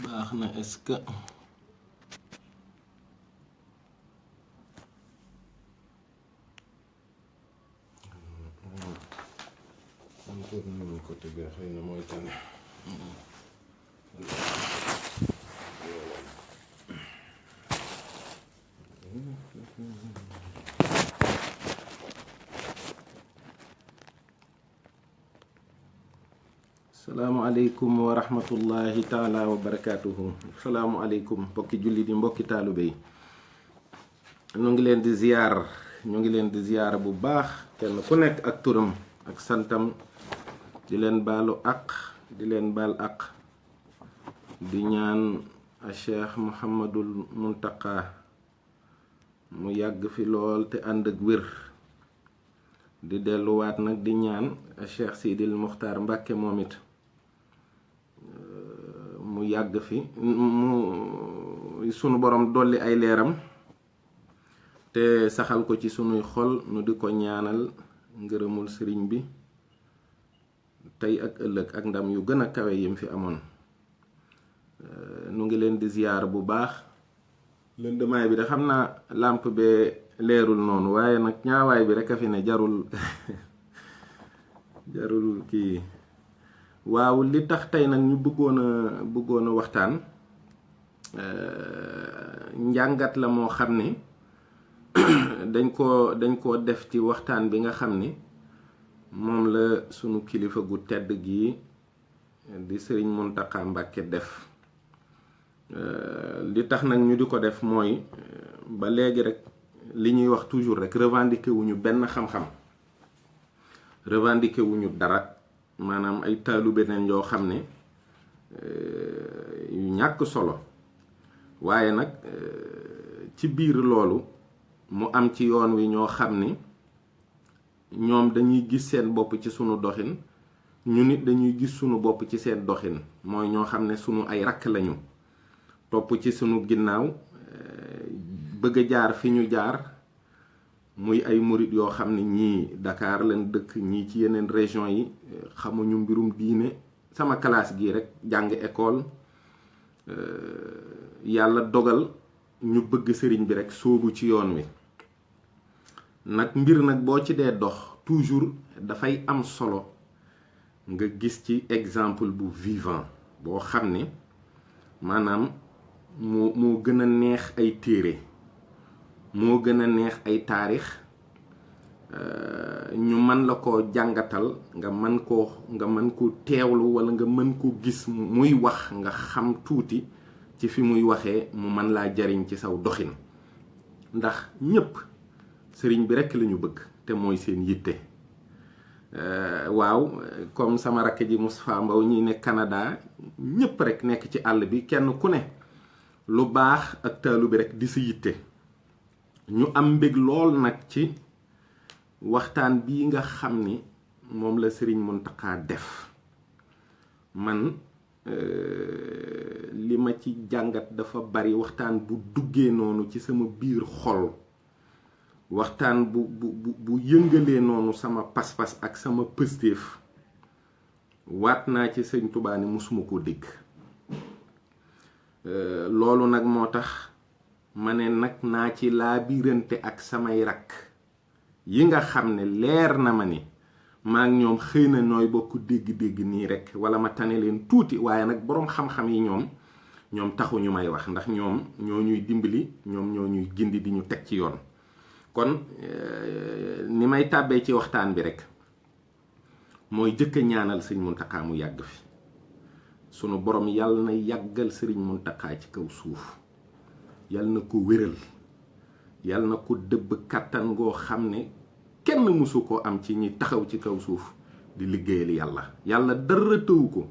baax na est-ce que côté bi xëy na mooy tane. salaamualeykum wa rahmatullahi taala wa barakaatuhu. salaamualeykum mbokki jullit yi, mbokki taalibe yi, ñu ngi leen di ziyaar bu baax, kenn ku nekk ak turam ak santam, di leen baalu àq, di leen baal àq, di ñaan a cheikh Muhammadul mountakha mu yàgg fi lool te ànd ak wér. di delluwaat nag di ñaan a cheikh Sidil Muxtaar Mbàkke moom it mu yàgg fi, mu sunu borom dolli ay leeram te saxal ko ci sunuy xol, nu di ko ñaanal ngërëmul sëriñ bi tey ak ëllëg ak ndam yu gën a kawe yim fi amoon. nu ngi leen di ziyaar bu baax. lëndëmaay bi da xam naa làmp bee leerul noonu, waaye nag ñaawaay bi rek a fi ne, jarul kii. waaw, li tax tey nag ñu bëggoon a waxtaan njàngat la moo xam ni dañ koo def ci waxtaan bi nga xam ni moom la sunu kilifa gu tedd gi di sëriñ Mountakha Mbàkke def. li tax nag ñu di ko def mooy ba léegi rek li ñuy wax toujours rek, revendiqué wuñu benn xam-xam, revendiqué wuñu dara, maanaam ay taalube neen yoo xam ne yu ñàkk solo. waaye nag ci biir loolu mu am ci yoon wi ñoo xam ni ñoom dañuy gis seen bopp ci sunu doxin, ñu nit dañuy gis sunu bopp ci seen doxin. mooy ñoo xam ne sunu ay rakk lañu, topp ci sunu ginnaaw, bëgg a jaar fi ñu jaar. muy ay murit yoo xam ne ñii Dakar lañ dëkk, ñii ci yeneen région yi, xamuñu mbirum diine. sama classe gii rek jàng école, yàlla dogal ñu bëgg sëriñ bi rek sóobu ci yoon wi. nag mbir nag boo ci dee dox toujours dafay am solo nga gis ci exemple bu vivant boo xam ne maanaam moo gën a neex ay téere, moo gën a neex ay taarix. ñu mën la koo jàngatal, nga mën ko teewlu, walla nga mën ko gis muy wax, nga xam tuuti ci fi muy waxee, mu mën laa jariñ ci saw doxin. ndax ñépp sëriñ bi rekk lañu bëgg te mooy seen yitte. waaw, comme sama rakk ji Moustapha Mbow ñi ne Canada, ñépp rekk nekk ci àll bi, kenn ku ne lu baax ak taalu bi rekk di sa yitte. ñu am mbég lool nag ci waxtaan bii nga xam ni moom la sëriñ Mountakha def. man li ma ci jàngat dafa bari. waxtaan bu duggee noonu ci sama biir xol, waxtaan bu yëngalee noonu sama pas-pas ak sama pëstéef, waat naa ci sëñ Tuubaa ni musuma koo dégg. loolu nag moo tax ma ne nag naa ci laa biirante ak samay rakk yi nga xam ne leer na ma ni maa ngi ñoom xëy na nooy bokk dégg-dégg nii rek, wala ma tane leen tuuti. waaye nag boroom xam-xam yi ñoom taxuñu may wax, ndax ñoom ñoo ñuy dimbali, ñoom ñoo ñuy gindi di ñu teg ci yoon. kon ni may tàbbee ci waxtaan bi rek mooy jëkk a ñaanal sëñ Mountakha mu yàgg fi. sunu borom yàlla na yàggal sëriñ Mountakha ci kaw suuf, yàlla na ko wéral, yàlla na ko dëbb kàttan goo xam ne kenn mësu ko am ci ñi taxaw ci kaw suuf di liggéeyal yàlla dara tëwu ko.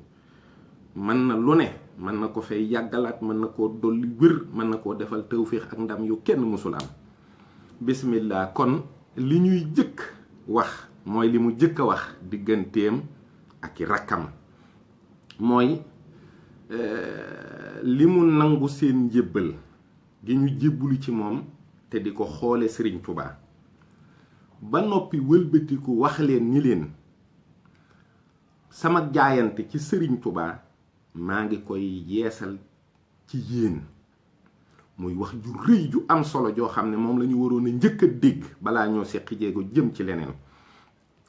mën na lu ne, mën na ko fay yàggalaat, mën na koo dolli wér, mën na koo defal tawféex ak ndam yu kenn mësul am. bismillah. kon li ñuy jëkk wax mooy li mu jëkk a wax digganteem ak i rakkam, mooy li mu nangu seen njébbal gi ñu jébbulu ci moom te di ko xoole sëriñ Tuubaa, ba noppi wëlbatiku wax leen ni leen sama jaayante ci sëriñ Tuubaa maa ngi koy yeesal ci yéen muy wax ju rëy ju am solo joo xam ne moom la ñu waroon a njëkk a dégg balaa ñoo seqi jéego jëm ci leneen.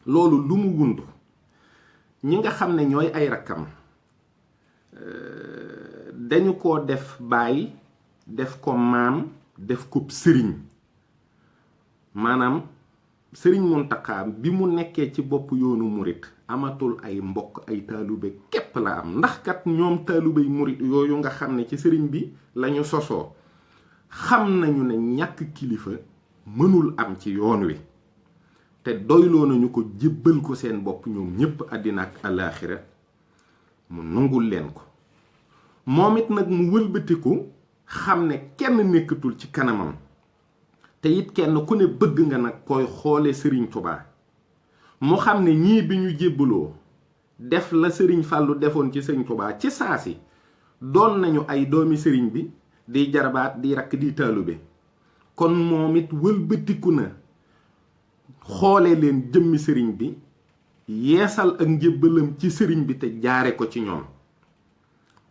loolu lu mu wundu ñi nga xam ne ñooy ay rakkam dañu ko def baay def ko maam def ko sëriñ. maanaam sëriñ mountakha bi mu nekkee ci bopp yoonu murit amatul ay mbokk ay taalube képp la am, ndax kat ñoom taalubey murit yooyu nga xam ne ci sëriñ bi lañu sosoo xam nañu ne ñàkk kilifa mënul am ci yoon wi te doyloo nañu ko jébbal ko seen bopp ñoom ñépp àddina ak alaaxira mu nangul leen ko. moom it nag mu wëlbatiku xam ne kenn nekkatul ci kanamam te it kenn ku ne bëgg nga nag koy xoole sëriñ Tuubaa. mu xam ne ñii bi ñu jébbaloo def la sëriñ Fàllu defoon ci sëriñ Tuubaa ci saasi doon nañu ay doomi sëriñ bi di jarabaat di rakk di taalube. kon moom it wëlbatiku na xoole leen jëmmi sëriñ bi yeesal ak njébbalam ci sëriñ bi te jaare ko ci ñoom.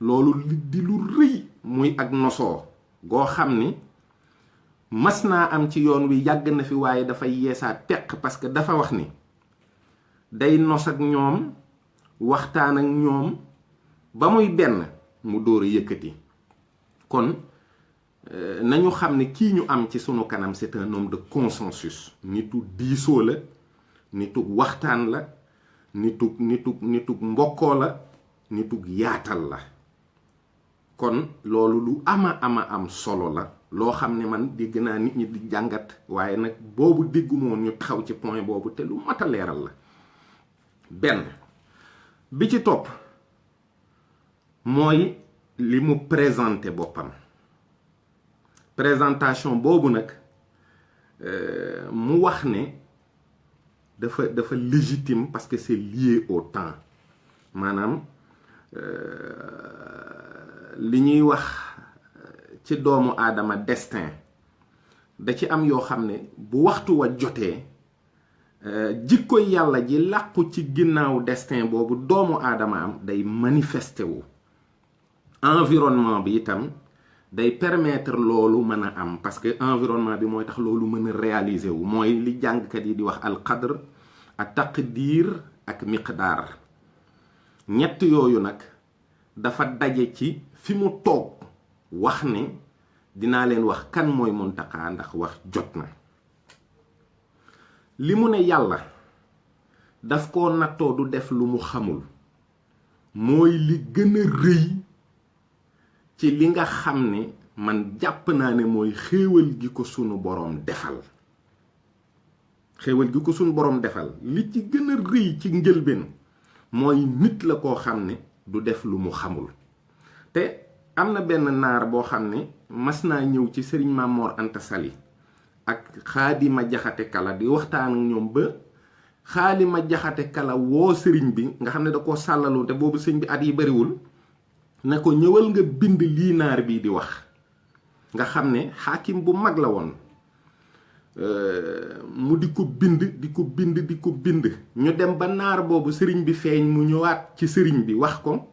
loolu di lu rëy muy ak nosoo goo xam ni mas naa am ci yoon wi yàgg na fi waaye dafay yeesaat peq parce que dafa wax ni day nos ak ñoom waxtaan ak ñoom ba muy benn mu door a yëkkati. kon nañu xam ne kii ñu am ci sunu kanam c'est un homme de consensus. nitu diisoo la, nitu waxtaan la, nitu mbokkoo la, nitu yaatal la. kon loolu lu ama am solo la loo xam ne man dégg naa nit ñi di jàngat waaye nag boobu déggumoon ñu taxaw ci point boobu te lu mat a leeral la. benn bi ci topp mooy li mu présenté boppam. présentation boobu nag mu wax ne dafa légitime parce que c'est lié au temps. maanaam li ñuy wax ci doomu aadama destin da ci am yoo xam ne bu waxtu wa jotee jikko yàlla ji làqu ci ginnaaw destin boobu doomu aadama am day manifesté wu. environnement bi itam day permettre loolu mën a am parce que environnement bi mooy tax loolu mën a réaliser wu. mooy li jàngkat yi di wax alqadr ak taqdir ak miqdaar. ñett yooyu nag dafa daje ci fi mu toog wax ne dinaa leen wax kan mooy mountakha ndax wax jot na. li mu ne yàlla daf ko nattoo du def lu mu xamul mooy li gën a rëy ci li nga xam ne man jàpp naa ne mooy xéewal gi ko sunu boroom defal. xéewal gi ko sunu boroom defal li ci gën a rëy ci njëlbeen mooy nit la koo xam ne du def lu mu xamul. te am na benn naar boo xam ne mas naa ñëw ci sëriñ Mamor Anta Sali ak xaadima jaxate kala di waxtaan ak ñoom ba xaadima jaxate kala woo sëriñ bi nga xam ne da koo sàllalu te boobu sëriñ bi at yi bariwul ne ko ñëwal nga bind lii naar bii di wax. nga xam ne xaakim bu mag la woon mu di ko bind ñu dem ba naar boobu sëriñ bi feeñ mu ñëwaat ci sëriñ bi wax ko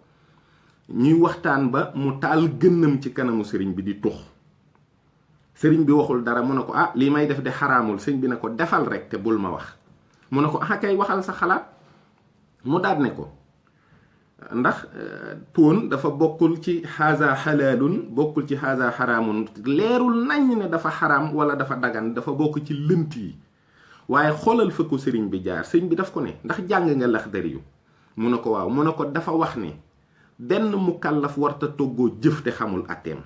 ñuy waxtaan ba mu taal gënnam ci kanamu sëriñ bi di tux. sëriñ bi waxul dara mu ne ko ah lii may def de xaraamul. sëriñ bi ne ko defal rek te bul ma wax. mu ne ko ah kay waxal sa xalaat. mu daat ne ko ndax póon dafa bokkul ci haza xalaalun bokkul ci haza xaraamun leerul nañ ne dafa xaraam wala dafa dagan dafa bokk ci lënt yi. waaye xoolal fa ko sëriñ bi jaar. sëriñ bi daf ko ne ndax jàng nga Laxdari yu mu ne ko waaw. mu ne ko dafa wax ne benn mukallaf warta toggoo jëf te xamul atteem.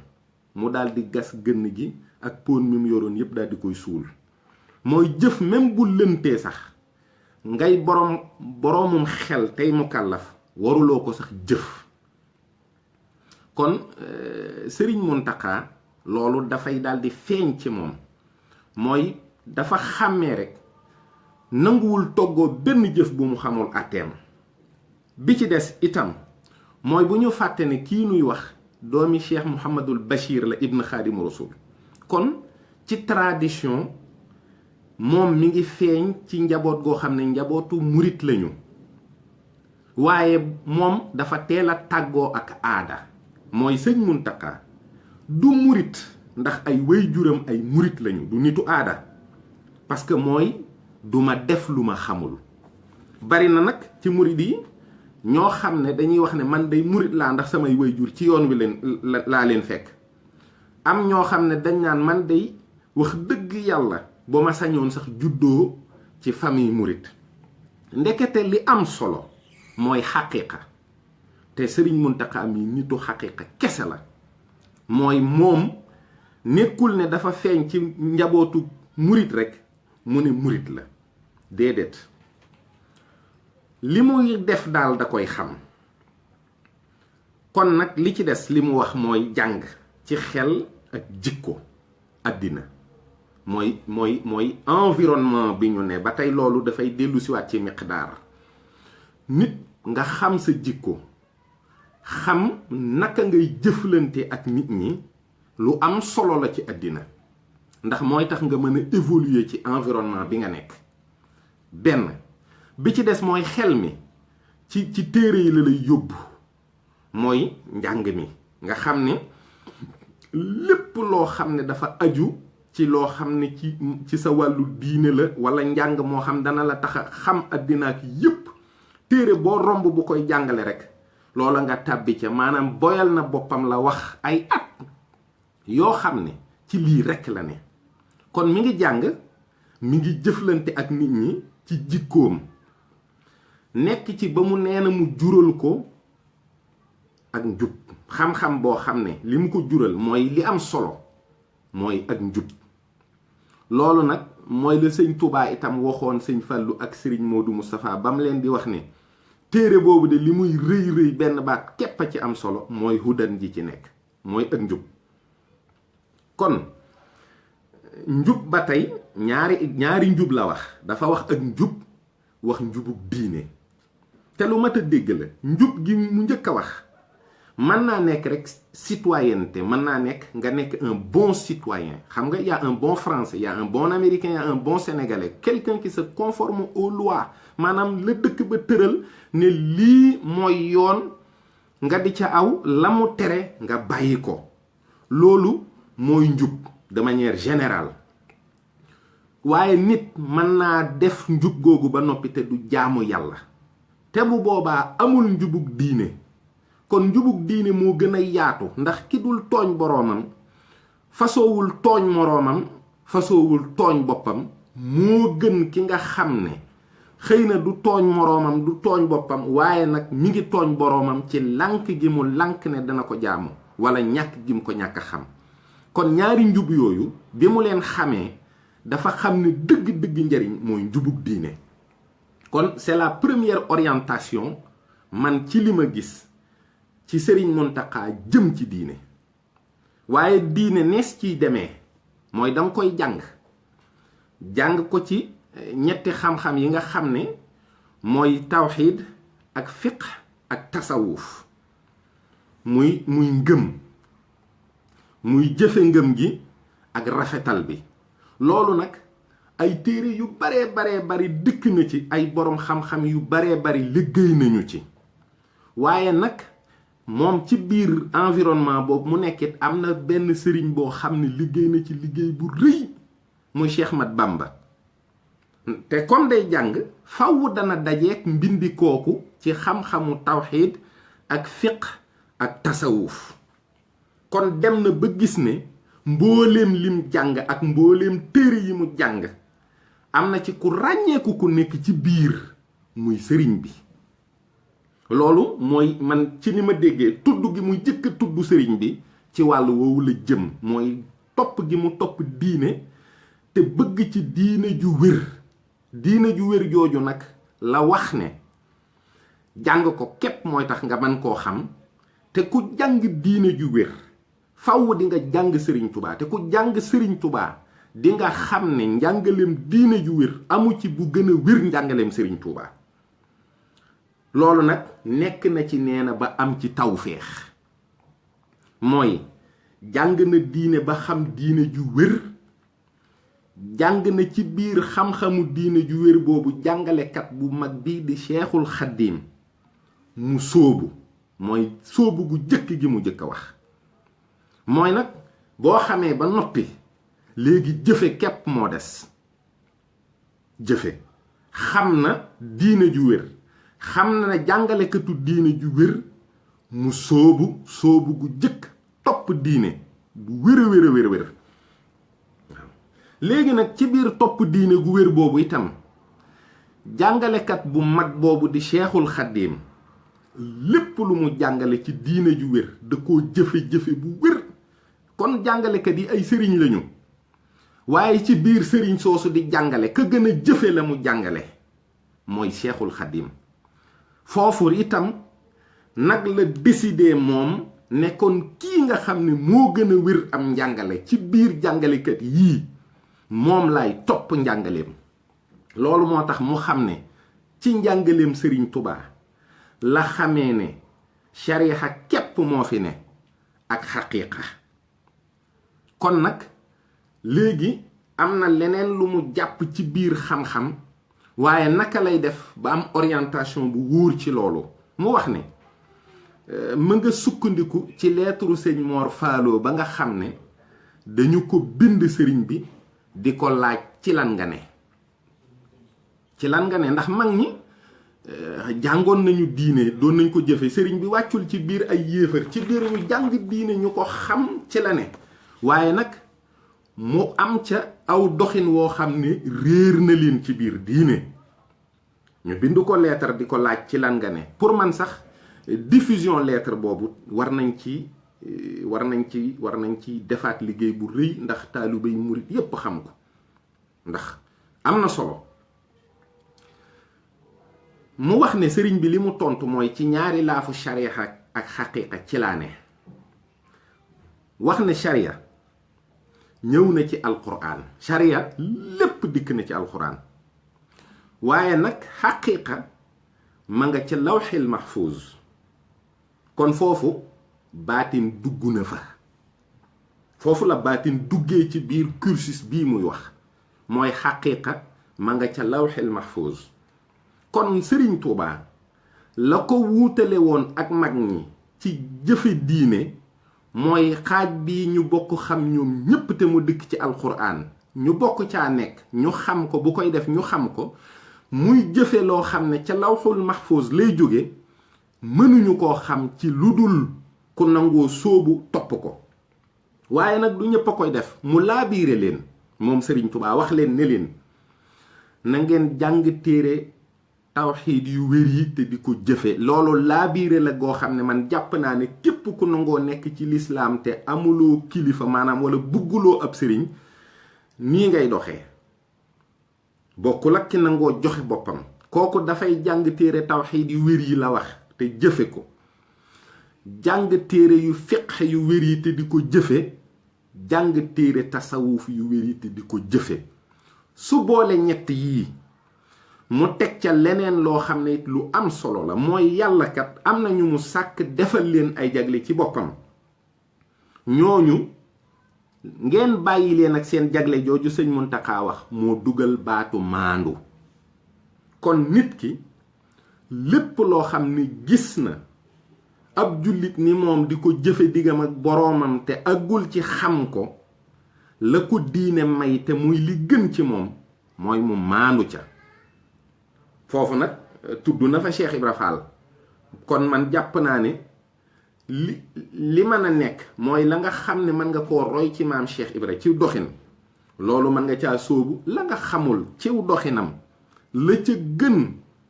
mu daal di gas gënn gi ak póon mi mu yoroon yépp daal di koy suul. mooy jëf même bu lëntee sax ngay boroomum xel tey mukallaf waruloo ko sax jëf. kon sëriñ Mountakha loolu dafay daal di feeñ ci moom mooy dafa xàmmee rek nanguwul toggoo benn jëf bu mu xamul atteem. bi ci des itam mooy bu ñu fàtte ne kii nuy wax doomi cheikh Mouhamadul Bachir la ibn Xaadimu Rasul. kon ci tradition moom mi ngi feeñ ci njaboot goo xam ne njabootu murit lañu. waaye moom dafa teel a tàggoo ak aada. mooy sëñ Mountakha du murit ndax ay waajuram ay murit lañu, du nitu aada, parce que mooy duma def lu ma xamul. bari na nag ci murit yi ñoo xam ne dañuy wax ne man day murit laa ndax samay waajur ci yoon wi laa leen fekk. am ñoo xam ne dañ naan man day wax dëgg yàlla ba ma sañoon sax juddoo ci famille murit. ndekete li am solo mooy xaqiiqa, te sëriñ Mountakha mi nitu xaqiiqa kese la. mooy moom nekkul ne dafa feeñ ci njabootu murit rek mu ne murit la, déedéet. li muy def daal da koy xam. kon nag li ci des li mu wax mooy jàng ci xel ak jikko àddina, mooy environnement bi ñu ne ba tey loolu dafay dellu siwaat ci miqdaar. nit nga xam sa jikko, xam naka ngay jëflante ak nit ñi, lu am solo la ci àddina, ndax mooy tax nga mën a évoluer ci environnement bi nga nekk. benn bi ci des mooy xel mi ci téere yi la lay yóbbu, mooy njàng mi nga xam ne lépp loo xam ne dafa aju ci loo xam ne ci sa wàllu diine la, wala njàng moo xam dana la tax a xam àddina ak yépp, téere boo romb bu koy jàngale rek loola nga tàbbi ca. maanaam boyal na boppam la wax ay at yoo xam ne ci lii rekk la ne. kon mi ngi jàng, mi ngi jëflante ak nit ñi ci jikkoom, nekk ci ba mu nee na mu jural ko ak njub. xam-xam boo xam ne li mu ko jural mooy li am solo, mooy ak njub. loolu nag mooy la sëñ Touba itam waxoon sëñ Fallou ak sëriñ Modou Moustapha ba mu leen di wax ne téere boobu de li muy rëy rëy benn baat képp a ci am solo, mooy hudan ji ci nekk, mooy ak njub. kon njub ba tey ñaari njub la wax. dafa wax ak njub, wax njubug diine. te lu mat a dégg la. njub gi mu njëkk a wax mën naa nekk rek citoyenneté, mën naa nekk nga nekk un bon citoyen. xam nga y a un bon français, y a un bon américain, y a un bon sénégalais, quelqu'un qui se conforme aux lois. maanaam la dëkk ba tëral ne lii mooy yoon, nga di ca aw, la mu tere nga bàyyi ko. loolu mooy njub de manière générale. waaye nit mën naa def njub googu ba noppi te du jaamu yàlla, te bu boobaa amul njubug diine. kon njubug diine moo gën a yaatu, ndax ki dul tooñ boroomam, fasoowul tooñ moroomam, fasoowul tooñ boppam, moo gën ki nga xam ne xëy na du tooñ moroomam, du tooñ boppam, waaye nag mi ngi tooñ boroomam ci lànk gi mu lànk ne dana ko jaamu, wala ñàkk gi mu ko ñàkk a xam. kon ñaari njub yooyu bi mu leen xamee, dafa xam ne dëgg-dëgg njariñ mooy njubug diine. kon c'est la première orientation man ci li ma gis ci sëriñ Mountakha jëm ci diine. waaye diine nees ciy demee mooy danga koy jàng ko ci ñetti xam-xam yi nga xam ne mooy tawxiid ak fiqh ak tasawuf, muy ngëm, muy jëfe ngëm gi ak rafetal bi. loolu nag ay téere yu baree bari dëkk na ci, ay boroom xam-xam yu baree bari liggéey nañu ci. waaye nag moom ci biir environnement boobu mu nekkit am na benn sëriñ boo xam ne liggéey na ci liggéey bu rëy, muy Cheikh Mat Bamba. te comme day jàng, faw dana dajeek mbindi kooku ci xam-xamu tawxiid ak fiqh ak tasawuf. kon dem na ba gis ne mbooleem lim jàng ak mbooleem téere yi mu jàng am na ci ku ràññeeku ku nekk ci biir, muy sëriñ bi. loolu mooy man ci ni ma déggee tudd gi mu jëkk a tudd sëriñ bi ci wàllu woowu la jëm, mooy topp gi mu topp diine te bëgg ci diine ju wér. diine ju wér jooju nag la wax ne jàng ko képp mooy tax nga mën koo xam, te ku jàng diine ju wér faw di nga jàng sëriñ Touba, te ku jàng sëriñ Touba di nga xam ne njàngaleem diine ju wér amu ci bu gën a wér njàngaleem sëriñ Touba. loolu nag nekk na ci nee na ba am ci tawféex, mooy jàng na diine ba xam diine ju wér, jàng na ci biir xam-xamu diine ju wér boobu jàngalekat bu mag bii di Cheikhul Xaddim mu sóobu, mooy sóobu gu jëkk gi mu jëkk a wax. mooy nag boo xamee ba noppi léegi jëfe képp moo des. jëfe xam na diine ju wér, xam na ne jàngalekatu diine ju wér, mu sóobu gu jëkk topp diine bu wér a wér a wér wér. waaw léegi nag ci biir topp diine gu wér boobu itam jàngalekat bu mag boobu di Cheikhul Xaddim lépp lu mu jàngale ci diine ju wér da koo jëfe-jëfe bu wér. kon jàngalekat yi ay sëriñ lañu, waaye ci biir sëriñ soosu di jàngale ka gën a jëfe la mu jàngale mooy Cheikhul Xaddim. foofu itam nag la décidé moom ne kon kii nga xam ne moo gën a wér am njàngale ci biir jàngalekat yii moom lay topp njàngaleem. loolu moo tax mu xam ne ci njàngaleem sëriñ Tubaa la xamee ne shariha képp moo fi ne ak xaqiiqa. kon nag léegi am na leneen lu mu jàpp ci biir xam-xam, waaye naka lay def ba am orientation bu wóor ci loolu. mu wax ne mën nga sukkandiku ci leetaru sëñ Mor Faalo ba nga xam ne dañu ko bind sëriñ bi di ko laaj ci lan nga ne. ci lan nga ne ndax mag ñi jàngoon nañu diine doon nañ ko jëfe. sëriñ bi wàccul ci biir ay yéefar, ci biir ñu jàng diine ñu ko xam ci la ne. waaye nag mu am ca aw doxin woo xam ne réer na leen ci biir diine. ñu bind ko lettre di ko laaj ci lan nga ne. pour man sax diffusion lettre boobu war nañ ci defaat liggéey bu rëy ndax taalibe yi murit yépp xam ko, ndax am na solo. mu wax ne sëriñ bi li mu tontu mooy ci ñaari laafu sharia ak xaqiiqa ci laa ne. wax ne sharia ñëw na ci alquran, sharia lépp dikk na ci alquran, waaye nag xaqiiqa ma nga ca lawxil mahfuz. kon foofu baatin dugg na fa. foofu la baatin duggee ci biir cursus bii muy wax, mooy xaqiiqa ma nga ca lawxil mahfuz. kon Sëriñ Tuubaa la ko wuutale woon ak mag ñi ci jëfe diine mooy xaaj bi ñu bokk xam ñoom ñépp te mu dikk ci alquran, ñu bokk caa nekk, ñu xam ko, bu koy def ñu xam ko, muy jëfe loo xam ne ca lawxul mahfuz lay jóge. mënuñu koo xam ci lu dul ku nangoo sóobu topp ko. waaye nag du ñépp a koy def. mu laabiire leen moom Sëriñ Tuubaa wax leen ne leen na ngeen jàng téere tawxiid yu wér yi te di ko jëfe. loolu laabiire la goo xam ne man jàpp naa ne képp ku nangoo nekk ci lislaam te amuloo kilifa, maanaam wala bugguloo ab sëriñ, nii ngay doxee. bokkul ak ki nangoo joxe boppam. kooku dafay jàng téere tawxiid yu wér yi la wax te jëfe ko, jàng téere yu fiqh yu wér yi te di ko jëfe, jàng téere tasawuf yu wér yi te di ko jëfe. su boole ñett yii mu teg ca leneen loo xam ne it lu am solo la, mooy yàlla kat am na ñu mu sàkk defal leen ay jagle ci boppam. ñooñu ngeen bàyyi leen ak seen jagle jooju sëñ Mountakha wax moo dugal baatu maandu. kon nit ki lépp loo xam ne gis na ab jullit ni moom di ko jëfe diggam ak boroomam te àggul ci xam ko, la ko diine may te muy li gën ci moom mooy mu maandu ca. foofu nag tudd na fa Cheikh Ibra Fall. kon man jàpp naa ne li mën a nekk mooy la nga xam ne mën nga koo roy ci maam Cheikh Ibra ci doxin, loolu mën nga caa sóobu. la nga xamul ciw doxinam, la ca gën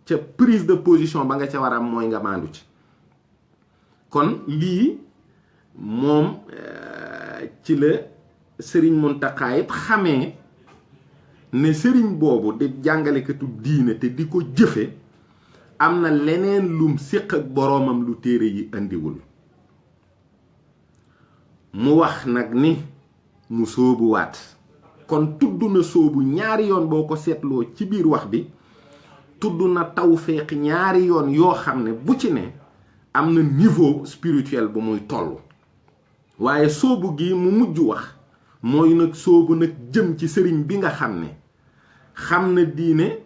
ca prise de position ba nga ca war a am mooy nga maandu ci. kon lii moom ci la sëriñ Mountakha it xamee ne sëriñ boobu di jàngalekatu diine te di ko jëfe am na leneen lum séq ak boroomam lu téere yi indiwul. mu wax nag ni mu sóobuwaat. kon tudd na sóobu ñaari yoon boo ko seetloo ci biir wax bi. tudd na tawféex ñaari yoon yoo xam ne bu ci ne am na niveau spirituel bu muy toll. waaye sóobu gi mu mujj wax mooy nag sóobu nag jëm ci sëriñ bi nga xam ne xam na diine,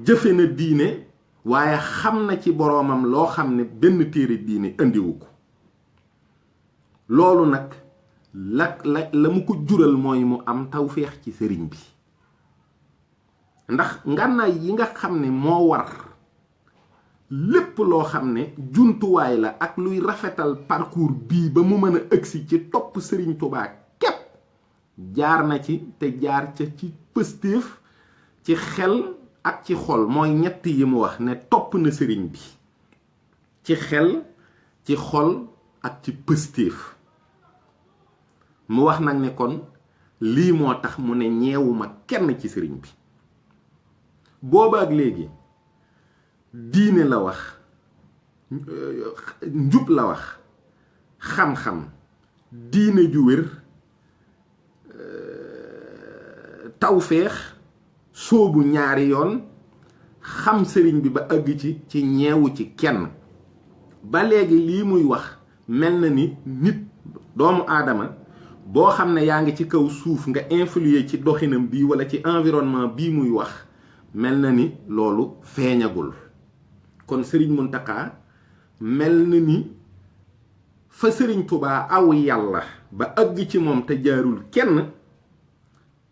jëfe na diine, waaye xam na ci boroomam loo xam ne benn téere diine indiwu ko. loolu nag la mu ko jural mooy mu am tawféex ci sëriñ bi. ndax ngànnaay yi nga xam ne moo war lépp loo xam ne jumtuwaay la ak luy rafetal parcours bii ba mu mën a ëgsi ci topp sëriñ Tuubaa képp jaar na ci te jaar ca ci pëstéef ci xel ak ci xol. mooy ñett yi mu wax ne topp na sëriñ bi ci xel ci xol ak ci pëstéef. mu wax nag ne kon lii moo tax mu ne ñeewuma kenn ci sëriñ bi. booba ak léegi diine la wax, njub la wax, xam-xam, diine ju wér, tawféex, sóobu ñaari yoon, xam sëriñ bi ba àgg ci ñeewu ci kenn. ba léegi lii muy wax mel na ni nit doomu aadama boo xam ne yaa ngi ci kaw suuf nga influer ci doxinam bii walla ci environnement bii muy wax mel na ni loolu feeñagul. kon sëriñ Mountakha mel na ni fa sëriñ Touba aw yàlla ba àgg ci moom te jaarul kenn,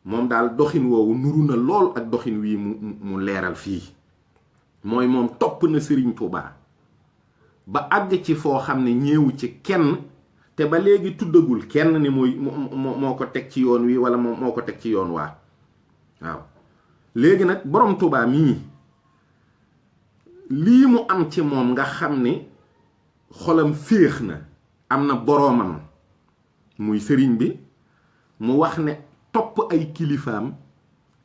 moom daal doxin woowu nuru na lool ak doxin wii mu leeral fii. mooy moom topp na sëriñ Touba ba àgg ci foo xam ne ñeewu ci kenn, te ba léegi tuddagul kenn ni moo ko teg ci yoon wi walla moo ko teg ci yoon waa. waaw léegi nag borom Touba mii lii mu am ci moom nga xam ne xolam féex na, am na boroomam muy sëriñ bi, mu wax ne topp ay kilifaam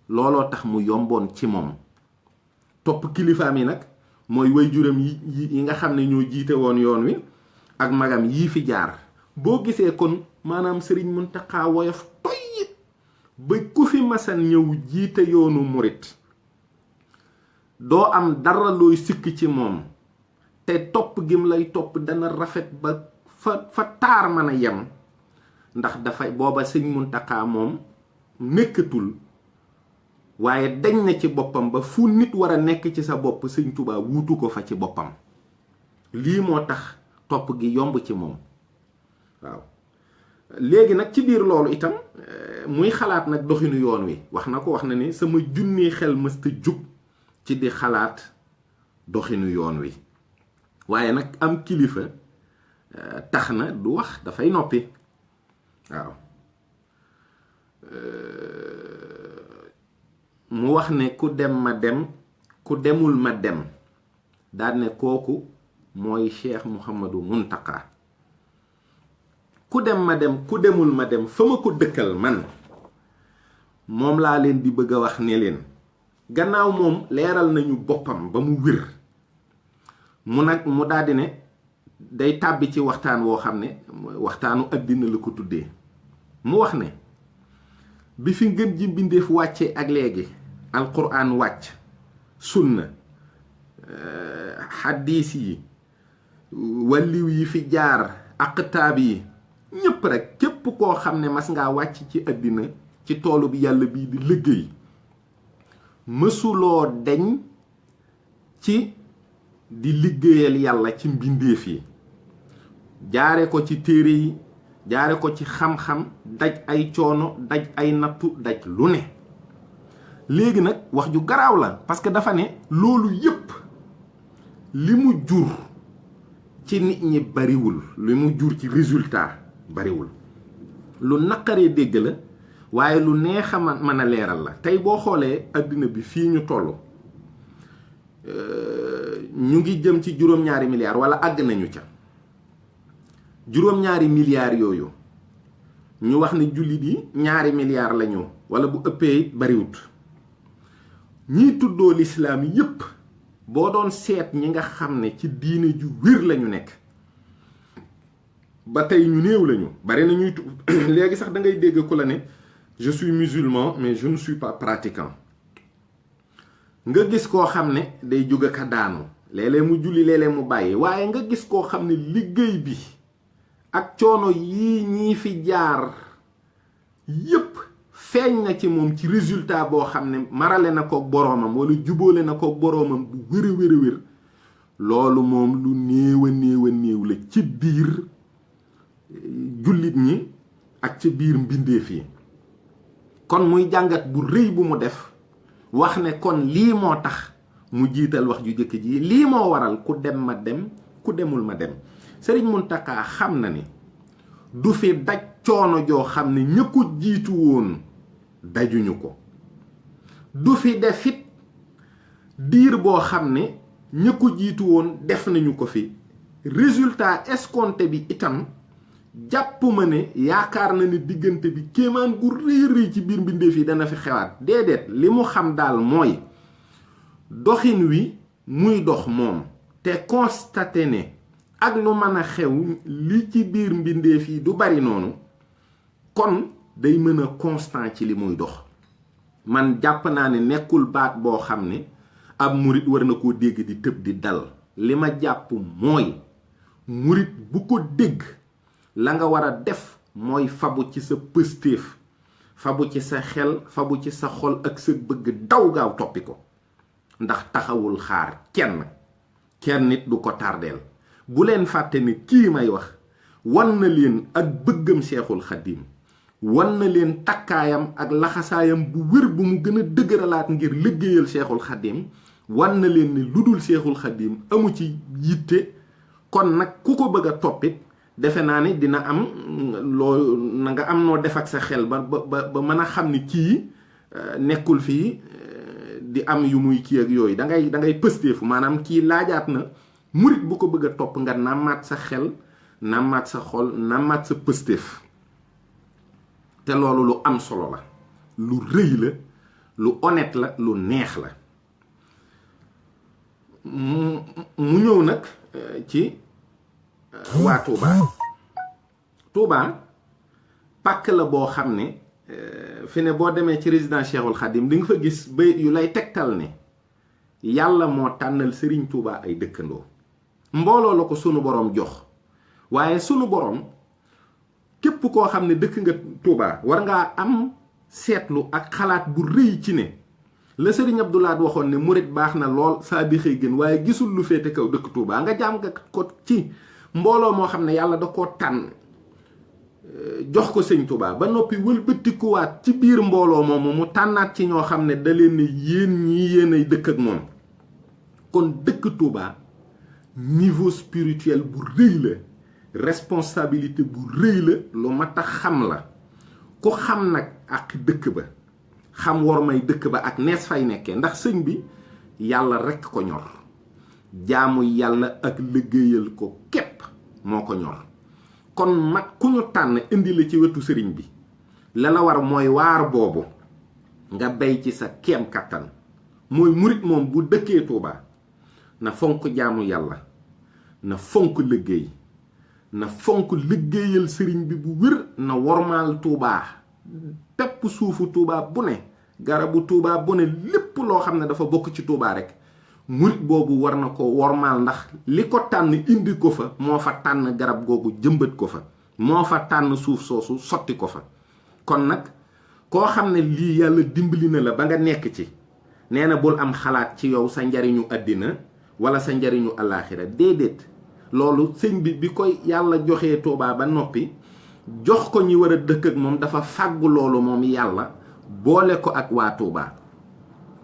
looloo tax mu yomboon ci moom. topp kilifaam yi nag mooy waajuram yi nga xam ne ñoo jiite woon yoon wi ak magam yii fi jaar. boo gisee kon maanaam sëriñ Mountakha woyof toy ba ku fi masan ñëw jiite yoonu murit doo am dara looy sikk ci moom, te topp gim lay topp dana rafet ba fa taar mën a yem. ndax dafay booba sëñ Mountakha moom nekkatul, waaye dañ na ci boppam ba fu nit war a nekk ci sa bopp sëñ Tuubaa wuutu ko fa ci boppam. lii moo tax topp gi yomb ci moom. waaw léegi nag ci biir loolu itam muy xalaat nag doxinu yoon wi. wax na ni sama junni xel mësta jug ci di xalaat doxinu yoon wi, waaye nag am kilifa tax na du wax, dafay noppi. waaw mu wax ne ku dem ma dem, ku demul ma dem. daal ne kooku mooy Cheikh Mouhamadou Mountakha. ku dem ma dem, ku demul ma dem, fa ma ko dëkkal man moom laa leen di bëgg a wax ne leen gannaaw moom leeral nañu boppam ba mu wér. mu daldi ne day tàbbi ci waxtaan woo xam ne waxtaanu àddina la ko tuddee. mu wax ne bi fi ngën ji mbindeef wàcce ak léegi alquran wàcc, sunna, xaddiis yi, walliw yi fi jaar, aqtaab yi, ñépp rek képp koo xam ne mas ngaa wàcc ci àddina ci toolu bi yàlla bii di liggéey, mësuloo deñ ci di liggéeyal yàlla ci mbindeef yi, jaare ko ci téere yi, jaare ko ci xam-xam, daj ay coono, daj ay nattu, daj lu ne. léegi nag wax ju garaaw la, parce que dafa ne loolu yépp li mu jur ci nit ñi bariwul, li mu jur ci résultat bariwul. lu naqaree dégg la, waaye lu neex a mën a leeral la. tey boo xoolee àddina bi fii ñu toll, ñu ngi jëm ci juróom-ñaari milliards wala àgg nañu ca. juróom-ñaari milliards yooyu ñu wax ne jullit yi 2 milliards lañu wala bu ëppee bariwut. ñiy tuddoo lislaam yépp boo doon seet ñi nga xam ne ci diine ju wér lañu nekk, ba tey ñu néew lañu. bari na ñuy léegi sax da ngay dégg ku la ne je suis musulman mais je ne suis pas pratiquant. nga gis koo xam ne day jóg ka daanu, léeg-léeg mu julli, léeg-léeg mu bàyyi. waaye nga gis koo xam ne liggéey bi ak coono yii ñii fi jaar yépp feeñ na ci moom ci résultat boo xam ne marale na ko boroomam wala jubóole na ko boroomam bu wér a wér a wér. loolu moom lu néew a néew a néew la ci biir jullit ñi ak ci biir mbindeef yi. kon muy jàngat bu rëy bu mu def wax ne kon lii moo tax mu jiital wax ju jëkk ji, lii moo waral ku dem ma dem ku demul ma dem. Sëriñ Mountakha xam na ni du fi daj coono joo xam ne ña ko jiitu woon dajuñu ko, du fi defit diir boo xam ne ña ko jiitu woon def nañu ko fi. résultat escompté bi itam jàpp ma ne yaakaar na ni diggante bi kéemaan gu rëy rëy ci biir mbindeef yi dana fi xewaat. déedéet, li mu xam daal mooy doxin wi muy dox moom te constaté ne ak lu mën a xew li ci biir mbindeef yi du bari noonu, kon day mën a constant ci li muy dox. man jàpp naa ne nekkul baat boo xam ne ab murit war na koo dégg di tëb di dal. li ma jàpp mooy murit bu ko dégg la nga war a def mooy fabu ci sa pëstéef, fabu ci sa xel, fabu ci sa xol ak sa bëgg daw gaaw toppi ko. ndax taxawul xaar kenn nit du ko tardeel. bu leen fàtte ni kii may wax wan na leen ak bëggam Seexul Xaddim, wan na leen takkaayam ak laxasaayam bu wér bu mu gën a dëgëralaat ngir liggéeyal Seexul Xaddim, wan na leen ni lu dul Seexul Xaddim amu ci yitte. kon nag ku ko bëgg a toppit defe naa ni dina am loo na nga am noo def ak sa xel ba mën a xam ni kii nekkul fii di am yu muy kii ak yooyu. da ngay pësteefu, maanaam kii laajaat na murit bu ko bëgg a topp nga nàmmaat sa xel, nàmmaat sa xol, nàmmaat sa pësteef. te loolu lu am solo la, lu rëy la, lu honnête la, lu neex la. mu ñëw nag ci waa Touba pàkk la boo xam ne fi ne boo demee ci résidence Cheikhul Khadim di nga fa gis bayit yu lay tegtal ne yàlla moo tànnal Serigne Touba ay dëkkandoo. mbooloo la ko sunu borom jox, waaye sunu borom képp koo xam ne dëkk nga Touba war ngaa am seetlu ak xalaat bu rëy ci ne la Serigne Abdou Lahad waxoon ne murit baax na lool saa bi xëy gën, waaye gisul lu féete kaw dëkk Touba. nga jaam nga ko ci mbooloo moo xam ne yàlla da koo tànn jox ko sëñ Touba ba noppi wëlbatikuwaat ci biir mbooloo moomu mu tànnaat ci ñoo xam ne da leen ne yéen ñii yéenay dëkk ak moom. kon dëkk Touba niveau spirituel bu rëy la, responsabilité bu rëy la, lu mat a xam la. ku xam nag ak dëkk ba, xam war may dëkk ba ak nees fay nekkee, ndax sëñ bi yàlla rekk ko ñor, jaamu yàlla ak liggéeyal ko képp moo ko ñor. kon mag ku ñu tànn indi la ci wetu sëriñ bi, la la war mooy waar boobu nga bay ci sa kéem kattan. mooy murit moom bu dëkkee Touba na fonk jaamu yàlla, na fonk liggéey, na fonk liggéeyal sëriñ bi bu wér, na wormaal Touba. pepp suufu Touba bu ne, garabu Touba bu ne, lépp loo xam ne dafa bokk ci Touba rek murit boobu war na ko wormaal, ndax li ko tànn indi ko fa moo fa tànn garab googu jëmbat ko fa, moo fa tànn suuf soosu sotti ko fa. kon nag koo xam ne lii yàlla dimbali na la ba nga nekk ci, nee na bul am xalaat ci yow sa njariñu àddina wala sa njariñu alaaxira. déedéet, loolu sëñ bi koy yàlla joxee Touba ba noppi jox ko ñi war a dëkk ak moom, dafa fàggu loolu moom yàlla boole ko ak waa Touba.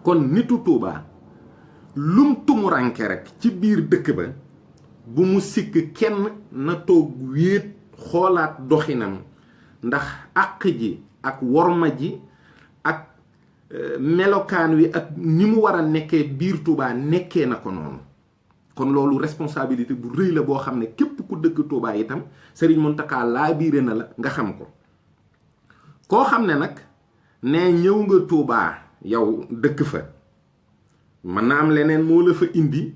kon nitu Touba lum tumuranke rek ci biir dëkk ba bu mu sikk kenn na toog wéet xoolaat doxinam, ndax àq ji ak worma ji ak melokaan wi ak ni mu war a nekkee biir Touba nekkee na ko noonu. kon loolu responsabilité bu rëy la boo xam ne képp ku dëkk Touba itam Serigne Mountakha laa biire na la nga xam ko. koo xam ne nag ne ñëw nga Touba yow dëkk fa, mën na am leneen moo la fa indi,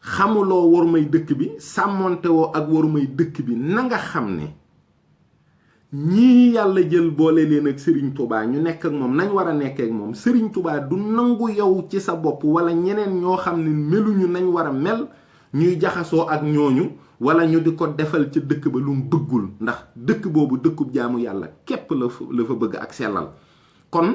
xamuloo war may dëkk bi, sàmmonte woo ak war may dëkk bi, na nga xam ne ñii yàlla jël boole leen ak Serigne Touba ñu nekk ak moom nañ war a nekkee ak moom. Serigne Touba du nangu yow ci sa bopp wala ñeneen ñoo xam ne meluñu nañ war a mel ñuy jaxasoo ak ñooñu, wala ñu di ko defal ca dëkk ba lu mu bëggul, ndax dëkk boobu dëkkub jaamu yàlla képp la fa bëgg ak sellal. kon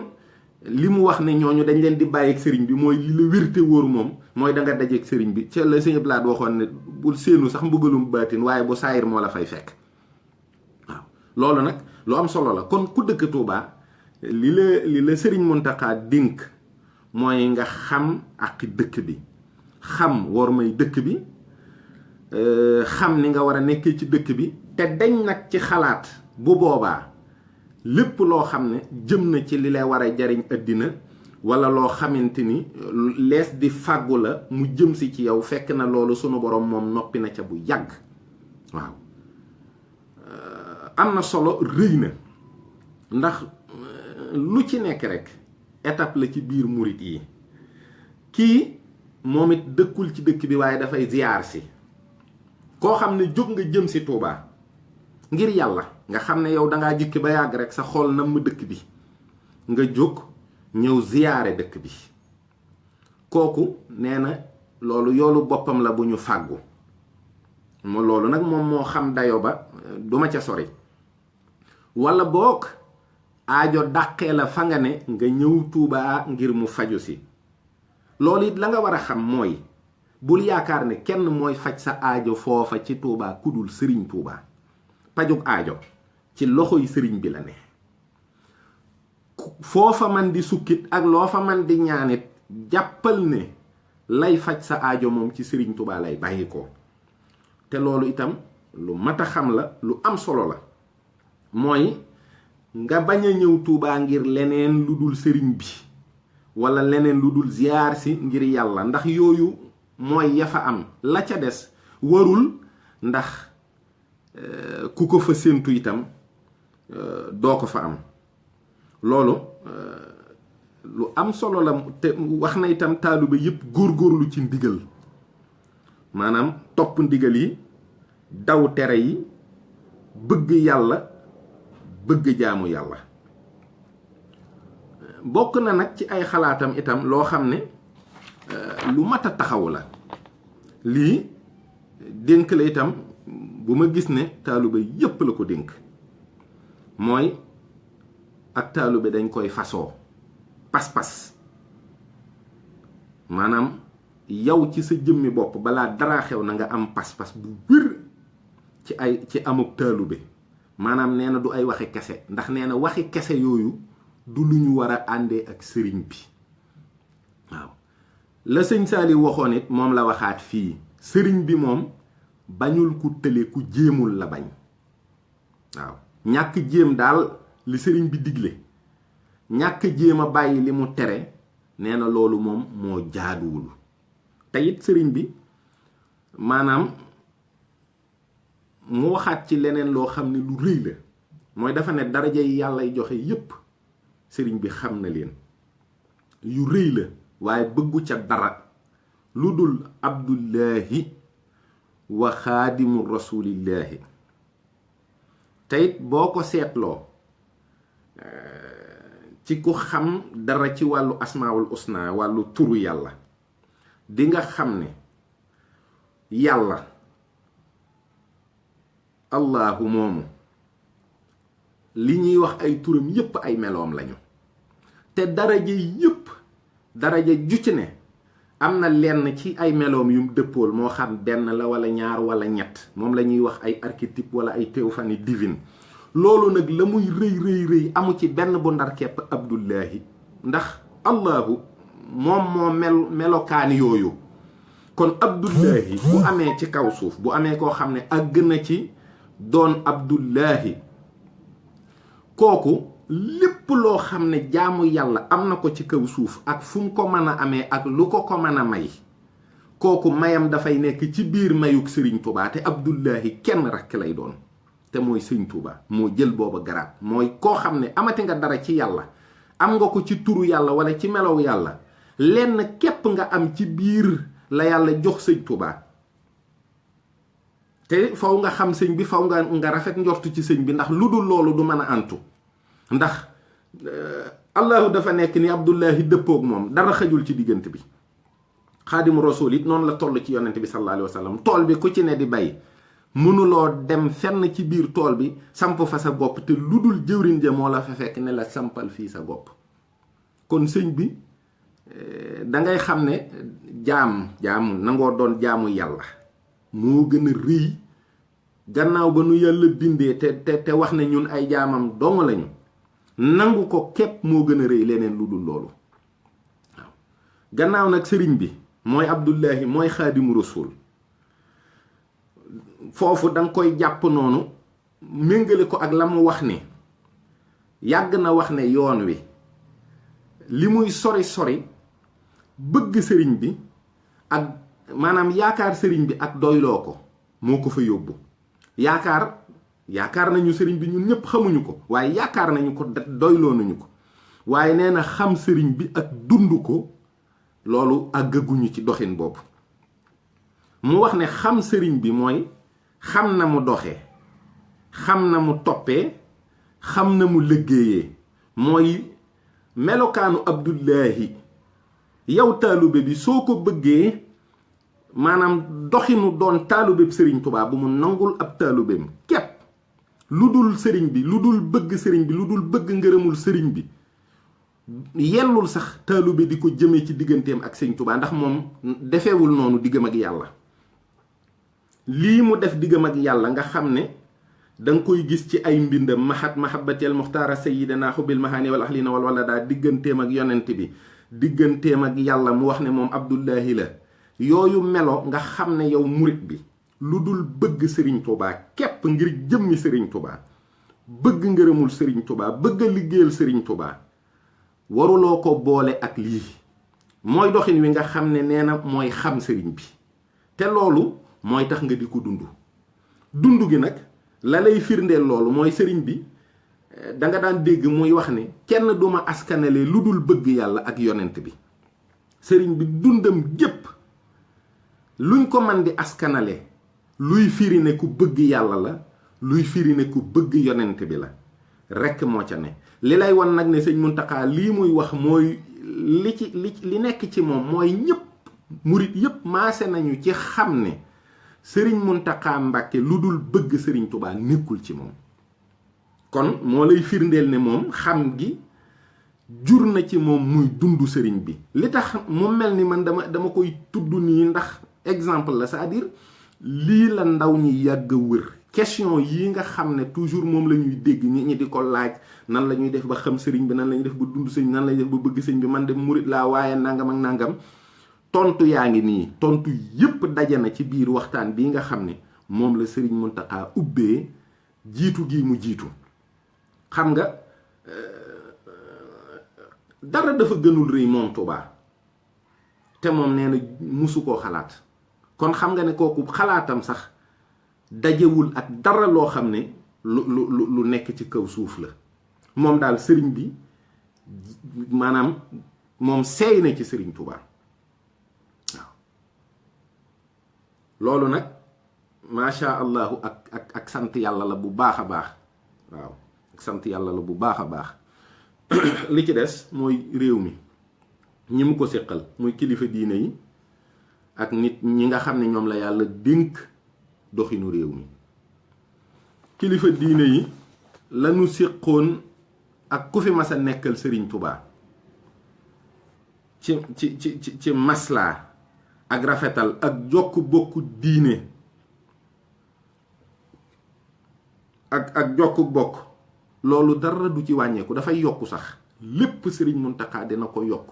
li mu wax ne ñooñu dañ leen di bàyyi ak sëriñ bi mooy li la wérte wóor moom mooy da nga dajeeg sëriñ bi. ca la sëñ Blaat waxoon ne bul séenu sax mbugalum baatin, waaye bu saayir moo la fay fekk. loolu nag lu am solo la. kon ku dëkk Touba li la Serigne Mountakha dénk mooy nga xam ak dëkk bi, xam war may dëkk bi, xam ni nga war a nekkee ci dëkk bi, te dañ nag ci xalaat bu boobaa lépp loo xam ne jëm na ci li lay war a jariñ àddina wala loo xamante ni lees di fàggu la mu jëm si ci yow, fekk na loolu sunu borom moom noppi na ca bu yàgg. waaw am na solo, rëy na, ndax lu ci nekk rek étape la ci biir murit yi. kii moom it dëkkul ci dëkk bi waaye dafay ziyaar si. koo xam ne jóg nga jëm si Touba ngir yàlla, nga xam ne yow dangaa jikki ba yàgg rek sa xol nam ma dëkk bi, nga jóg ñëw ziyaare dëkk bi, kooku nee na loolu yoolu boppam la bu ñu fàggu. loolu nag moom moo xam dayo ba, duma ca sori. wala boog aajo dàqee la fa nga ne nga ñëw Touba ngir mu faju si. loolu it la nga war a xam mooy bul yaakaar ne kenn mooy faj sa aajo foofa ci Touba kudul sëriñ Touba. pajug aajo ci loxoy sëriñ bi la ne. foofa man di sukkit ak loo fa man di ñaanit jàppal ne lay faj sa aajo moom ci sëriñ Touba lay bàyyi ko. te loolu itam lu mat a xam la, lu am solo la. mooy nga bañ a ñëw Touba ngir leneen lu dul sëriñ bi wala leneen lu dul ziyaar si ngir yàlla, ndax yooyu mooy ya fa am. la ca des warul, ndax ku ko fa séentu itam doo ko fa am. loolu lu am solo la. te wax na itam taalibe yépp góorgóorlu ci ndigal, maanaam topp ndigal yi, daw tere yi, bëgg yàlla, bëgg jaamu yàlla. bokk na nag ci ay xalaatam itam loo xam ne lu mat a taxaw la. lii dénk la itam bu ma gis ne taalibe yépp la ko dénk. mooy ak taalibe dañ koy fasoo pas-pas. maanaam yow ci sa jëmmi bopp balaa dara xew na nga am pas-pas bu wér ci amuk taalibe. maanaam nee na du ay waxi kese, ndax nee na waxi kese yooyu du lu ñu war a àndee ak sëriñ bi. waaw la sëñ Saali waxoon it moom la waxaat fii. sëriñ bi moom bañul ku tële, ku jéemul la bañ. waaw ñàkk jéem daal li sëriñ bi digle, ñàkk jéem a bàyyi li mu tere, nee na loolu moom moo jaaduwul. te it sëriñ bi maanaam mu waxaat ci leneen loo xam ne lu rëy la. mooy dafa ne daraja yi yàllay joxe yépp sëriñ bi xam na leen, yu rëy la, waaye bëggu ca dara lu dul abdullahi wa xaadimu rasulillahi. te it boo ko seetloo ci ku xam dara ci wàllu asmaawul usna, wàllu turu yàlla, di nga xam ne yàlla allahu moomu li ñuy wax ay turam yépp ay meloom lañu. te daraja yépp, daraja ju ci ne am na lenn ci ay meloom yum dëppool, moo xam benn la wala ñaar wala ñett. moom la ñuy wax ay archétype wala ay théophanie divine. loolu nag la muy rëy amu ci benn bu ndar kepp abdullahi, ndax allahu moom moo melokaani yooyu. kon abdullahi bu amee ci kaw suuf, bu amee koo xam ne àgg na ci doon abdullahi, kooku lépp loo xam ne jaamu yàlla am na ko ci kaw suuf ak fu mu ko mën a amee ak lu ko mën a may, kooku mayam dafay nekk ci biir mayuk sëriñ Touba. te abdullahi kenn rekk lay doon, te mooy sëriñ Touba. moo jël booba garaat. mooy koo xam ne amati nga dara ci yàlla, am nga ko ci turu yàlla wala ci melow yàlla, lenn képp nga am ci biir la yàlla jox sëñ Touba. te faw nga xam sëñ bi, faw nga rafet njortu ci sëñ bi, ndax lu dul loolu du mën a antu. ndax allahu dafa nekk ni abdullahi dëppoog moom, dara xajul ci diggante bi. xaadimu rasul it noonu la toll ci yonent bi sallallahu alayhi wa sallam. tool bi ku ci ne di bay, mënuloo dem fenn ci biir tool bi samp fa sa bopp, te lu dul jëwriñ ja moo la fa fekk ne la sampal fii sa bopp. kon sëñ bi dangay xam ne jaamu nangoo doon jaamu yàlla moo gën a rëy gannaaw ba nu yàlla bindee te wax ne ñun ay jaamam dong lañu, nangu ko képp moo gën a rëy leneen lu dul loolu. waaw gannaaw nag sëriñ bi mooy Abdullahi mooy xaadimu rasul, foofu danga koy jàpp noonu méngale ko ak la mu wax ni yàgg na wax ne yoon wi li muy sori sori bëgg sëriñ bi ak maanaam yaakaar sëriñ bi ak doyloo ko moo ko fa yóbbu. yaakaar nañu sëriñ bi ñun ñëpp xamuñu ko, waaye yaakaar nañu ko doyloo nañu ko, waaye nee na xam sëriñ bi ak dund ko loolu àggaguñu ci doxin boobu. mu wax ne xam sëriñ bi mooy xam na mu doxee, xam na mu toppee, xam na mu liggéeyee, mooy melokaanu Abdullahi. yow taalube bi soo ko bëggee maanaam doxinu doon taalube sëriñ Tuubaa bu mu nangul ab taalubeem képp, lu dul sëriñ bi, lu dul bëgg sëriñ bi, lu dul bëgg ngërëmul sëriñ bi, yellul sax taalube di ko jëmee ci digganteem ak sëriñ Tuubaa, ndax moom defeewul noonu diggam ak yàlla. lii mu def diggam ak yàlla nga xam ne danga koy gis ci ay mbindam, mahabbatil muxtaara sayyidina xubil mahani wal ahlina wal walada, digganteem ak yonent bi, digganteem ak yàlla, mu wax ne moom Abdullahi la. yooyu melo nga xam ne yow murit bi lu dul bëgg sëriñ Tuubaa képp ngir jëmmi sëriñ Tuubaa, bëgg ngërëmul sëriñ Tuubaa, bëgg a liggéeyal sëriñ Tuubaa, waruloo ko boole ak lii. mooy doxin wi nga xam ne nee na mooy xam sëriñ bi, te loolu mooy tax nga di ko dund gi nag la lay firndeel loolu mooy sëriñ bi danga daan dégg muy wax ne kenn duma askanale lu dul bëgg yàlla ak yonent bi. sëriñ bi dundam gépp luñ ko man di askanale luy firi ne ku bëgg yàlla la, luy firi ne ku bëgg yonent bi la rekk moo ca ne. li lay wan nag ne sëñ Mountakha lii muy wax mooy li nekk ci moom mooy ñëpp murit yëpp maase nañu ci xam ne sëriñ Mountakha Mbàkke lu dul bëgg sëriñ Tuubaa nekkul ci moom. kon moo lay firndeel ne moom xam gi jur na ci moom muy dund sëriñ bi. li tax mu mel ni man dama koy tudd nii ndax exemple la, c'est-à-dire lii la ndaw ñi yàgg a wër. question yi nga xam ne toujours moom la ñuy dégg nit ñi di ko laaj, nan la ñuy def ba xam sëriñ bi, nan la ñuy def ba dund sëriñ, nan la ñuy def ba bëgg sëriñ bi, man de murit laa waaye nangam ak nangam. tontu yaa ngi nii, tontu yépp daje na ci biir waxtaan bii nga xam ne moom la sëriñ Mountakha ubbee jiitu gi mu jiitu. xam nga dara dafa gënul rëy moom Tuubaa, te moom nee na musu koo xalaat. kon xam nga ne kooku xalaatam sax dajewul ak dara loo xam ne lu nekk ci kaw suuf la. moom daal sëriñ bi maanaam moom seey na ci sëriñ Tuubaa. waaw loolu nag macha allahu ak sant yàlla la bu baax a baax. waaw ak sant yàlla la bu baax a baax. li ci des mooy réew mi ñi mu ko séqal muy kilifa diine yi ak nit ñi nga xam ne ñoom la yàlla dénk doxinu réew mi. kilifa diine yi lañu séqoon ak ku fi mas a nekkal sëriñ Tuubaa ci maslaa ak rafetal ak jokk bokku diine ak jokk bokk, loolu dara du ci wàññeeku, dafay yokku sax. lépp sëriñ Mountakha dina ko yokk,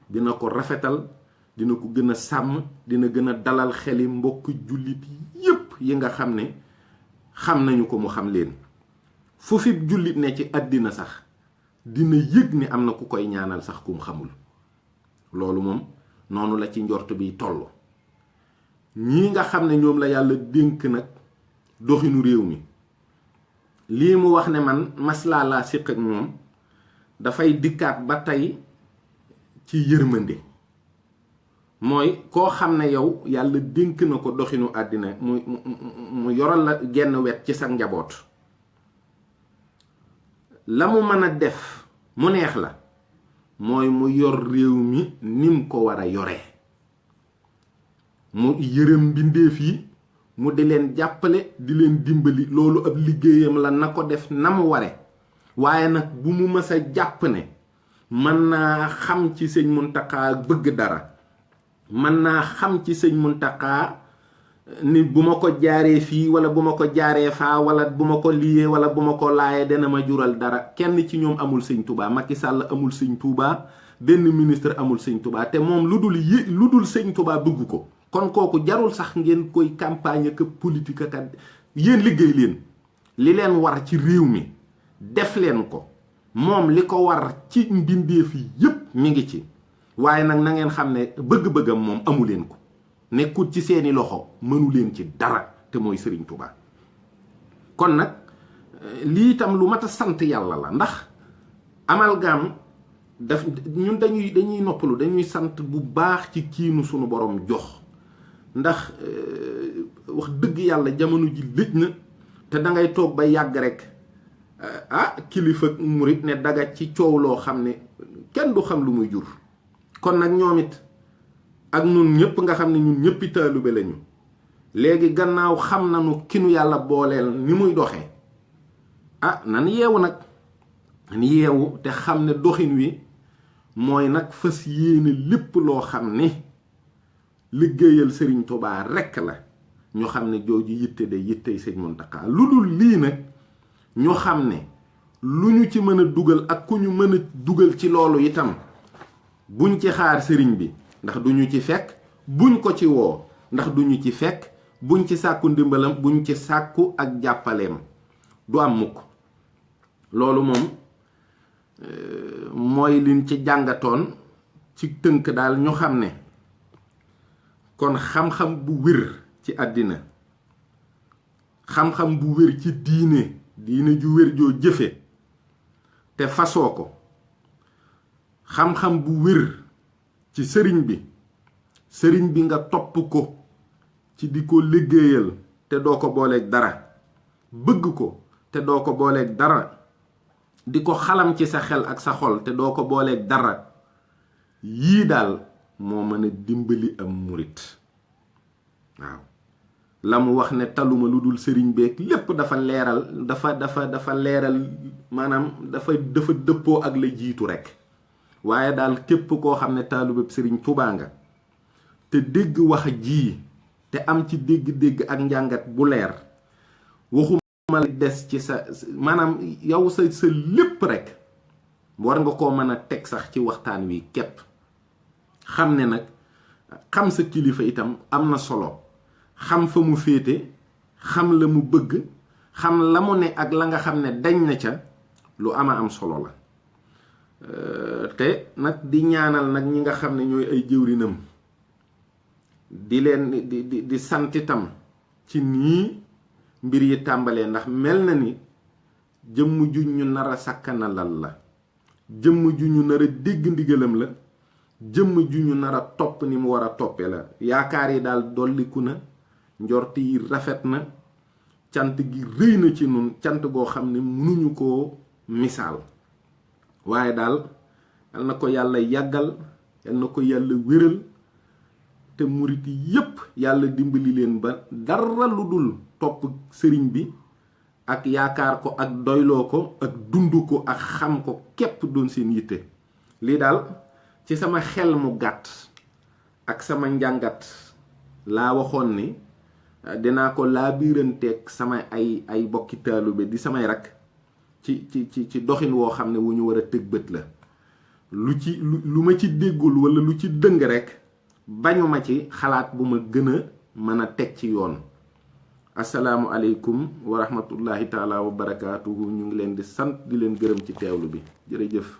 dina ko rafetal, dina ko gën a sàmm, dina gën a dalal xeli mbokk jullit yépp yi nga xam ne xam nañu ko mu xam leen. fu fi jullit ne ci àddina sax dina yëg ni am na ku koy ñaanal sax kum xamul. loolu moom noonu la ci njort bi toll. ñii nga xam ne ñoom la yàlla dénk nag doxinu réew mi, lii mu wax ne man maslaa laa séq ak ñoom dafay dikkaat ba tey ci yërmande. mooy koo xam ne yow yàlla dénk na ko doxinu àddina mu yoral la genn wet ci sa njaboot, la mu mën a def mu neex la mooy mu yor réew mi nim ko war a yore. mu yërëm mbindeef yi, mu di leen jàppale, di leen dimbali, loolu ab liggéeyam la, na ko def na mu ware. waaye nag bu mu mës a jàpp ne mën naa xam ci sëñ Mountakha bëgg dara, mën naa xam ci sëñ Mountakha ni bu ma ko jaaree fii wala bu ma ko jaaree faa wala bu ma ko liyee wala bu ma ko laayee dana ma jural dara. kenn ci ñoom amul sëñ Touba. Macky Sall amul sëñ Touba, benn ministre amul sëñ Touba, te moom lu dul sëñ Touba bëgg ko. kon kooku jarul sax ngeen koy campagne ak politique ak yéen liggéey leen li leen war ci réew mi def leen ko. moom li ko war ci mbindeef yi yépp mi ngi ci. waaye nag na ngeen xam ne bëgg-bëggam moom amu leen ko, nekkul ci seeni loxo, mënu leen ci dara, te mooy Sëriñ Tuubaa. kon nag lii itam lu mat a sant yàlla la, ndax amalgame daf ñun dañuy noppalu, dañuy sant bu baax ci kiinu sunu borom jox. ndax wax dëgg yàlla jamono ji lëj na, te dangay toog ba yàgg rek kilifa murit ne daga ci coow loo xam ne kenn du xam lu muy jur. kon nag ñoom it ak ñun ñëpp nga xam ne ñun ñëppi taalibe lañu, léegi gannaaw xam nañu ki nu yàlla booleel ni muy doxee, nan yeewu nag, nan yeewu te xam ne doxin wi mooy nag fas yéene lépp loo xam ne liggéeyal Sëriñ Tuubaa rekk la, ñu xam ne jooju yitte de yittey Sëñ Mountakha. lu dul lii nag ñu xam ne lu ñu ci mën a dugal ak ku ñu mën a dugal ci loolu itam buñ ci xaar sëriñ bi, ndax duñu ci fekk, buñ ko ci woo ndax duñu ci fekk, buñ ci sàkku ndimbalam, buñ ci sàkku ak jàppaleem, du am mukk. loolu moom mooy liñ ci jàngatoon ci tënk daal. ñu xam ne kon xam-xam bu wér ci àddina, xam-xam bu wér ci diine ju wér joo jëfe te fasoo ko, xam-xam bu wér ci sëriñ bi nga topp ko ci di ko liggéeyal te doo ko booleeg dara, bëgg ko te doo ko booleeg dara, di ko xalam ci sa xel ak sa xol te doo ko booleeg dara. yii daal moo mën a dimbali am murit. waaw la mu wax ne taluma lu dul sëriñ beek lépp dafa leeral, dafa leeral, maanaam dafa dëppoo ak la jiitu rekk. waaye daal képp koo xam ne taalibeb Sëriñ Tuubaa nga te dégg wax ji te am ci dégg-dégg ak njàngat bu leer, waxuma la des ci sa maanaam yow sa lépp rekk war nga koo mën a teg sax ci waxtaan wi képp. xam ne nag xam sa kilifa itam am na solo, xam fa mu féete, xam la mu bëgg, xam la mu ne ak la nga xam ne dañ na ca, lu ama am solo la. te nag di ñaanal nag ñi nga xam ne ñooy ay jëwrinam, di leen di sant itam ci nii mbir yi tàmbalee, ndax mel na ni jëmm ju ñu nar a sakkanalal la, jëmm ju ñu nar a dégg ndigalam la, jëmm ju ñu nar a topp ni mu war a toppe la. yaakaar yi daal dolliku na, njort yi rafet na, cant gi rëy na ci nun, cant goo xam ne mënuñu koo misaal. waaye daal yal na ko yàlla yàggal, yal na ko yàlla wéral, te murit yépp yàlla dimbali leen ba dara lu dul topp sëriñ bi ak yaakaar ko ak doyloo ko ak dund ko ak xam ko képp doon seen yitte. lii daal ci sama xel mu gàtt ak sama njàngat laa waxoon ni dinaa ko laabiranteeg sama ay bokki taalibe di samay rak ci doxin woo xam ne wu ñu war a tëg bët la. lu ma ci déggul wala lu ci dëng rekk bañuma ci xalaat bu ma gën a mën a teg ci yoon. asalaamu aleykum wa rahmatullahi taala wa barakaatuhu. ñu ngi leen di sant di leen gërëm ci teewlu bi. jërëjëf.